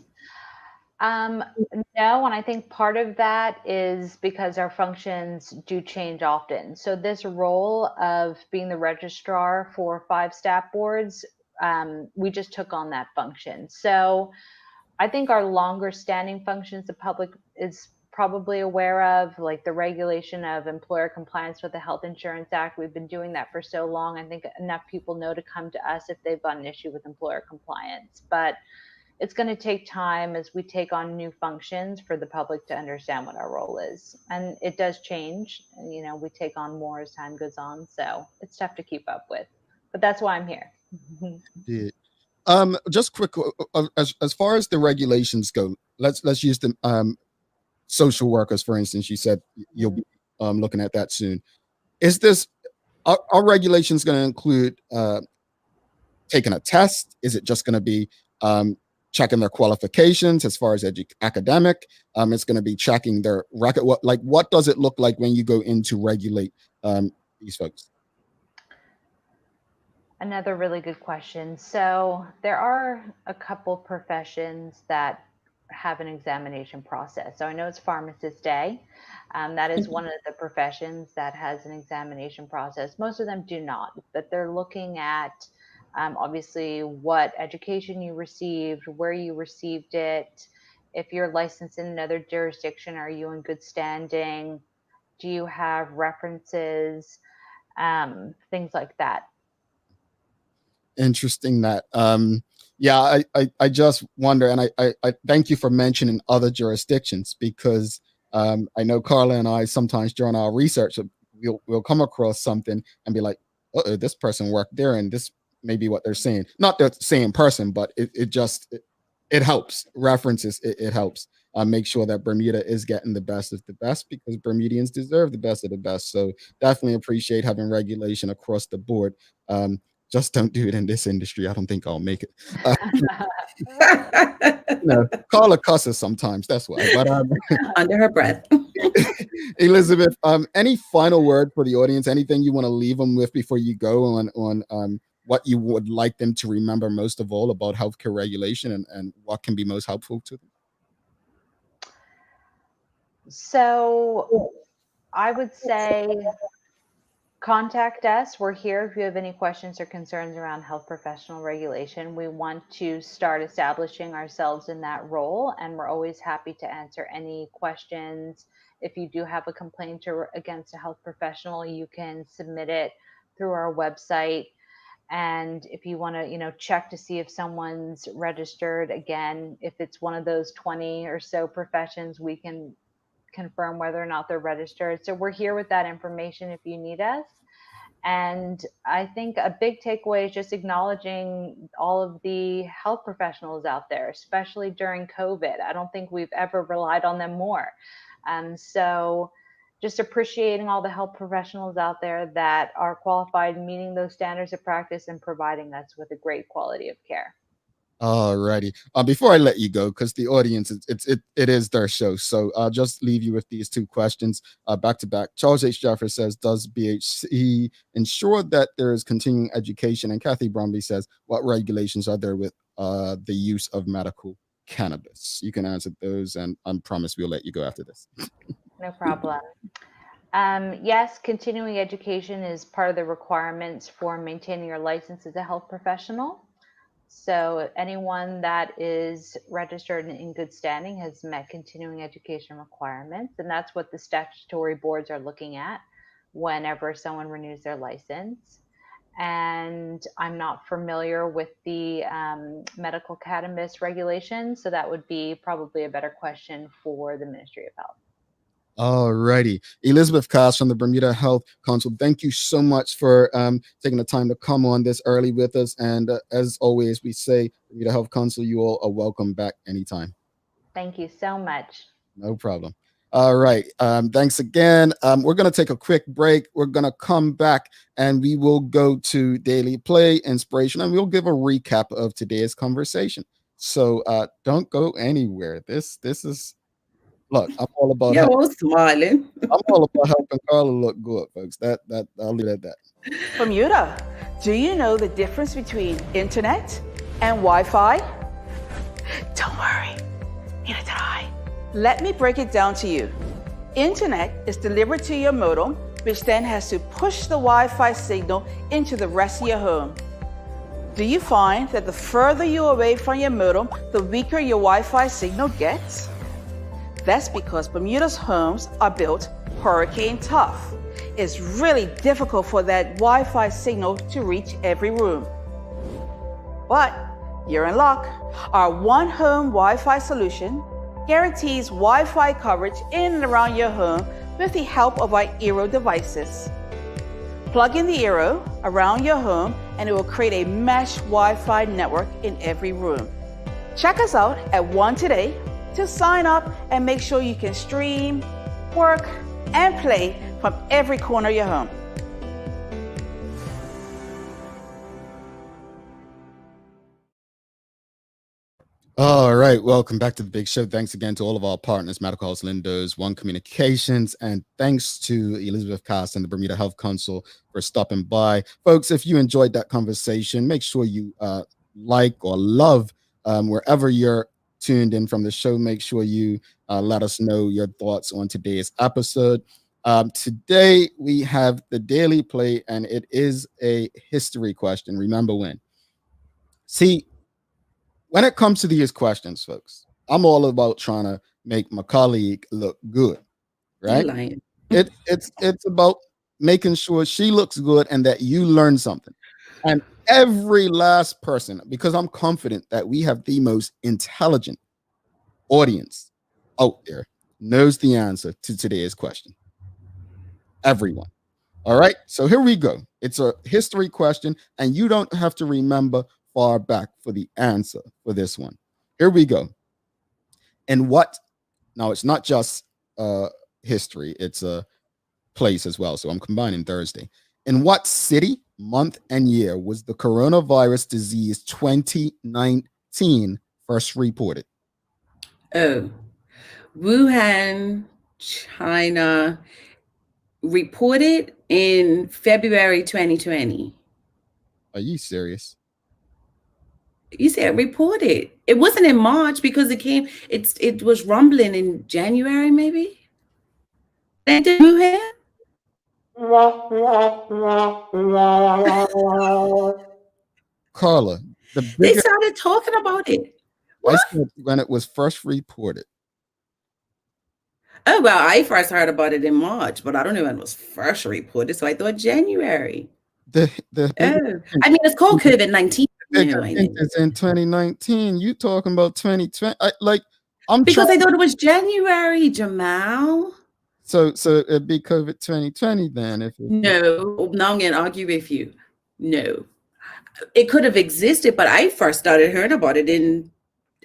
No, and I think part of that is because our functions do change often. So this role of being the registrar for 5 staff boards, we just took on that function. So I think our longer standing functions the public is probably aware of, like the regulation of employer compliance with the Health Insurance Act. We've been doing that for so long. I think enough people know to come to us if they've got an issue with employer compliance. But it's going to take time as we take on new functions for the public to understand what our role is. And it does change. You know, we take on more as time goes on. So it's tough to keep up with. But that's why I'm here. Yeah. Just quick, as far as the regulations go, let's use the social workers, for instance. You said you'll be looking at that soon. Is this, are regulations going to include taking a test? Is it just going to be checking their qualifications as far as academic? It's going to be checking their record. What does it look like when you go in to regulate these folks? Another really good question. So there are a couple professions that have an examination process. So I know it's Pharmacist Day. That is one of the professions that has an examination process. Most of them do not, but they're looking at obviously what education you received, where you received it. If you're licensed in another jurisdiction, are you in good standing? Do you have references? Things like that. Interesting that I just wonder, and I thank you for mentioning other jurisdictions, because I know Carla and I sometimes during our research we'll come across something and be like, uh-oh, this person worked there, and this may be what they're saying. Not the same person, but it helps. References, it helps make sure that Bermuda is getting the best of the best, because Bermudians deserve the best of the best. So definitely appreciate having regulation across the board. Just don't do it in this industry. I don't think I'll make it. Carla cusses sometimes. That's why. But under her breath. Elizabeth, any final word for the audience? Anything you want to leave them with before you go on what you would like them to remember most of all about healthcare regulation and what can be most helpful to them? So I would say contact us. We're here if you have any questions or concerns around health professional regulation. We want to start establishing ourselves in that role, and we're always happy to answer any questions. If you do have a complaint against a health professional, you can submit it through our website. And if you want to, check to see if someone's registered, again, if it's one of those 20 or so professions, we can confirm whether or not they're registered. So we're here with that information if you need us. And I think a big takeaway is just acknowledging all of the health professionals out there, especially during COVID. I don't think we've ever relied on them more. So just appreciating all the health professionals out there that are qualified, meeting those standards of practice and providing us with a great quality of care. Alrighty. Before I let you go, because the audience, it is their show, so I'll just leave you with these two questions back to back. Charles H. Jeffers says, "Does BHC ensure that there is continuing education?" And Kathy Bromley says, "What regulations are there with the use of medical cannabis?" You can answer those, and I promise we'll let you go after this. No problem. Yes, continuing education is part of the requirements for maintaining your license as a health professional. So anyone that is registered and in good standing has met continuing education requirements, and that's what the statutory boards are looking at whenever someone renews their license. and I'm not familiar with the medical cannabis regulations, so that would be probably a better question for the Ministry of Health. All righty. Elizabeth Kast from the Bermuda Health Council, thank you so much for taking the time to come on this early with us. And as always, we say, Bermuda Health Council, you all are welcome back anytime. Thank you so much. No problem. All right. Thanks again. We're going to take a quick break. We're going to come back and we will go to Daily Play Inspiration and we'll give a recap of today's conversation. So don't go anywhere. This is, look, I'm all about You're all smiling. I'm all about helping Carla look good, folks. That I'll leave it at that. Bermuda, do you know the difference between internet and Wi-Fi? Don't worry, neither did I. Let me break it down to you. Internet is delivered to your modem, which then has to push the Wi-Fi signal into the rest of your home. Do you find that the further you're away from your modem, the weaker your Wi-Fi signal gets? That's because Bermuda's homes are built hurricane tough. It's really difficult for that Wi-Fi signal to reach every room. But you're in luck. Our One Home Wi-Fi solution guarantees Wi-Fi coverage in and around your home with the help of our Eero devices. Plug in the Eero around your home and it will create a mesh Wi-Fi network in every room. Check us out at One Today to sign up and make sure you can stream, work, and play from every corner of your home. All right, welcome back to the big show. Thanks again to all of our partners, Medical House Lindos, One Communications, and thanks to Elizabeth Kast and the Bermuda Health Council for stopping by. Folks, if you enjoyed that conversation, make sure you like or love wherever you're tuned in from the show. Make sure you let us know your thoughts on today's episode. Today, we have the Daily Play, and it is a history question. Remember when? See, when it comes to these questions, folks, I'm all about trying to make my colleague look good, right? You're lying. It's about making sure she looks good and that you learn something. And every last person, because I'm confident that we have the most intelligent audience out there, knows the answer to today's question. Everyone. All right, so here we go. It's a history question, and you don't have to remember far back for the answer for this one. Here we go. And what? Now, it's not just history, it's a place as well. So I'm combining Thursday. In what city, month, and year was the coronavirus disease 2019 first reported? Oh, Wuhan, China, reported in February 2020. Are you serious? You said reported. It wasn't in March because it was rumbling in January, maybe. They did Wuhan? Carla, They started talking about it. What? I said when it was first reported. Oh, well, I first heard about it in March, but I don't know when it was first reported, so I thought January. I mean, it's called COVID-19. It's in 2019. You talking about 2020? Because I thought it was January, Jamal. So it'd be COVID 2020 then. No, now I'm gonna argue with you. No, it could have existed, but I first started hearing about it in,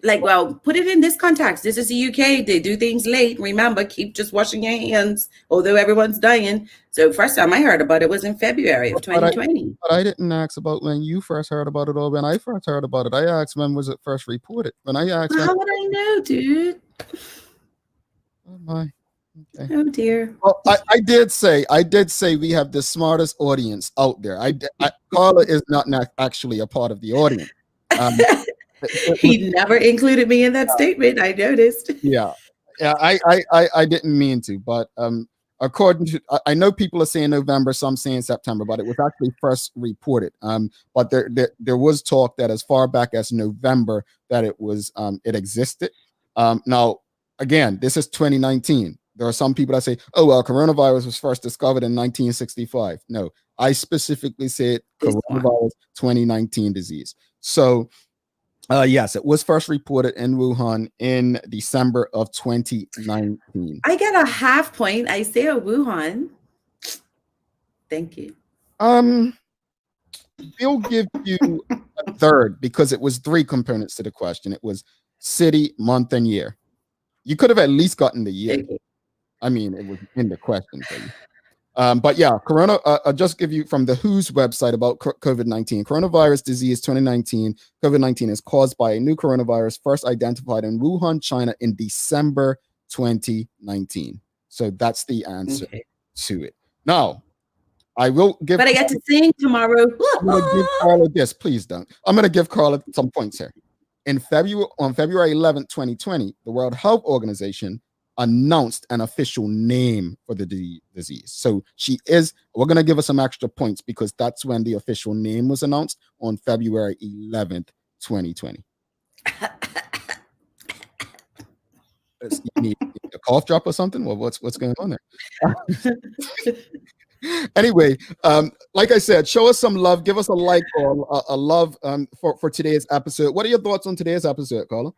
put it in this context. This is the UK. They do things late. Remember, keep just washing your hands, although everyone's dying. So first time I heard about it was in February of 2020. But I didn't ask about when you first heard about it or when I first heard about it. I asked when was it first reported. When I asked, how would I know, dude? Oh my. Okay. Oh dear. Well, I did say we have the smartest audience out there. Carla is not actually a part of the audience. He never included me in that statement. I noticed. Yeah. I didn't mean to, but according to, I know people are saying November, some saying September, but it was actually first reported. But there was talk that as far back as November that it was it existed. Now again, this is 2019. there are some people that say, oh, well, coronavirus was first discovered in 1965. No, I specifically said coronavirus 2019 disease. So, yes, it was first reported in Wuhan in December of 2019. I get a half point. I say a Wuhan. Thank you. We'll give you a third because it was 3 components to the question. It was city, month, and year. You could have at least gotten the year. Okay. I mean, it was in the question for you. But yeah, I'll just give you from the WHO's website about COVID-19. Coronavirus disease 2019. COVID-19 is caused by a new coronavirus first identified in Wuhan, China in December 2019. So that's the answer to it. Now, I will give. But I get to sing tomorrow. I'm going to give Carla this. Please don't. I'm going to give Carla some points here. On February 11th, 2020, the World Health Organization announced an official name for the disease. So we're going to give her some extra points because that's when the official name was announced on February 11th, 2020. You need a cough drop or something? Well, what's going on there? Anyway, like I said, show us some love. Give us a like or a love for today's episode. What are your thoughts on today's episode, Carla?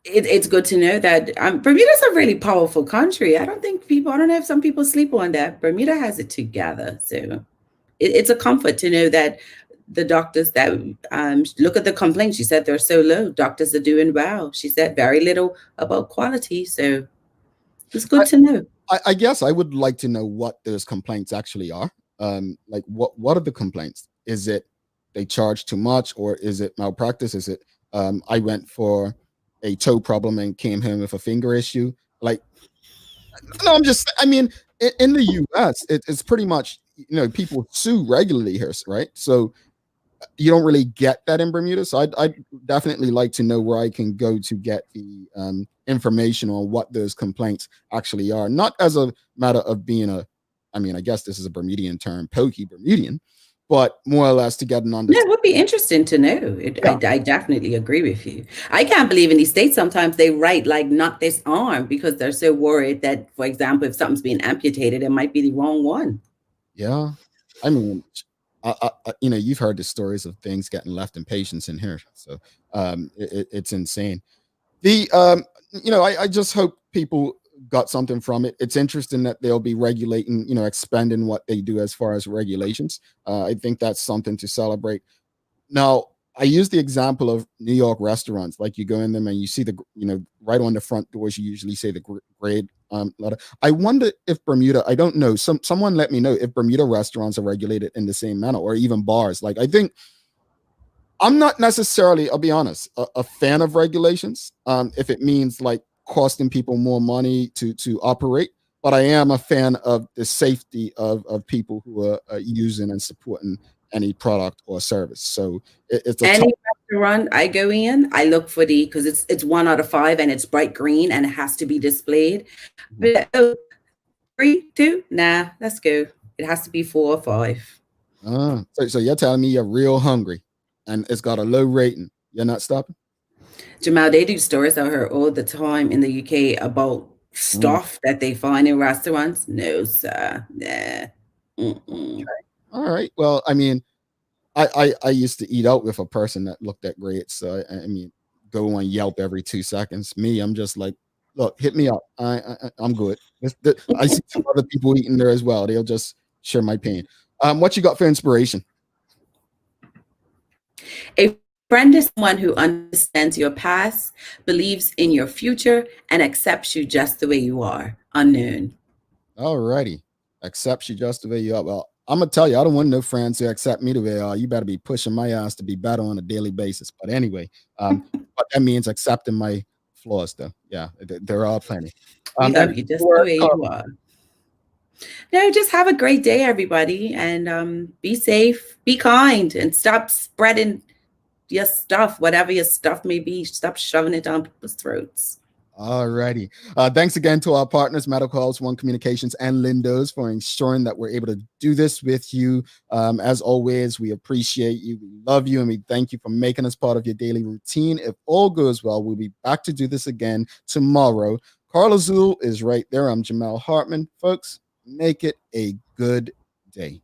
It's good to know that Bermuda's a really powerful country. I don't know if some people sleep on that. Bermuda has it together. So it's a comfort to know that the doctors that look at the complaints, she said they're so low. Doctors are doing well. She said very little about quality. So it's good to know. I guess I would like to know what those complaints actually are. Like what are the complaints? Is it they charge too much, or is it malpractice? Is it I went for a toe problem and came home with a finger issue? Like, no, I mean, in the US, it's pretty much, people sue regularly here, right? So you don't really get that in Bermuda. So I'd definitely like to know where I can go to get the information on what those complaints actually are. Not as a matter of being I guess this is a Bermudian term, pokey Bermudian, but more or less to get an understanding. Yeah, it would be interesting to know. I definitely agree with you. I can't believe in these states sometimes they write like not this arm because they're so worried that, for example, if something's being amputated, it might be the wrong one. Yeah. I mean, you've heard the stories of things getting left in patients in here. So it's insane. I just hope people got something from it. It's interesting that they'll be regulating, expanding what they do as far as regulations. I think that's something to celebrate. Now, I use the example of New York restaurants. Like you go in them and you see right on the front doors, you usually say the grade letter. I wonder if Bermuda, I don't know, someone let me know if Bermuda restaurants are regulated in the same manner, or even bars. Like, I think I'm not necessarily, I'll be honest, a fan of regulations. If it means like costing people more money to operate, but I am a fan of the safety of people who are using and supporting any product or service. So it's any restaurant I go in, I look for because it's 1 out of 5 and it's bright green and it has to be displayed. But 3, 2, nah, let's go. It has to be 4 or 5. So you're telling me you're real hungry and it's got a low rating. You're not stopping? Jamal, they do stories out here all the time in the UK about stuff that they find in restaurants. No, sir. Nah. Okay. All right. Well, I mean, I used to eat out with a person that looked that great. So I mean, go on Yelp every 2 seconds. Me, I'm just like, look, hit me up. I'm good. I see some other people eating there as well. They'll just share my pain. What you got for inspiration? A friend is someone who understands your past, believes in your future, and accepts you just the way you are. Unknown. All righty. Accepts you just the way you are. Well, I'm going to tell you, I don't want no friends to accept me the way I are. You better be pushing my ass to be better on a daily basis. But anyway, but that means accepting my flaws, though. Yeah, there are plenty. We love you just the way you are. No, just have a great day, everybody. And be safe, be kind, and stop spreading your stuff, whatever your stuff may be. Stop shoving it down people's throats. All righty. Thanks again to our partners, Medical Health, One Communications, and Lindo's, for ensuring that we're able to do this with you. As always, we appreciate you. We love you, and we thank you for making us part of your daily routine. If all goes well, we'll be back to do this again tomorrow. Carla Zul is right there. I'm Jamal Hartman. Folks, make it a good day.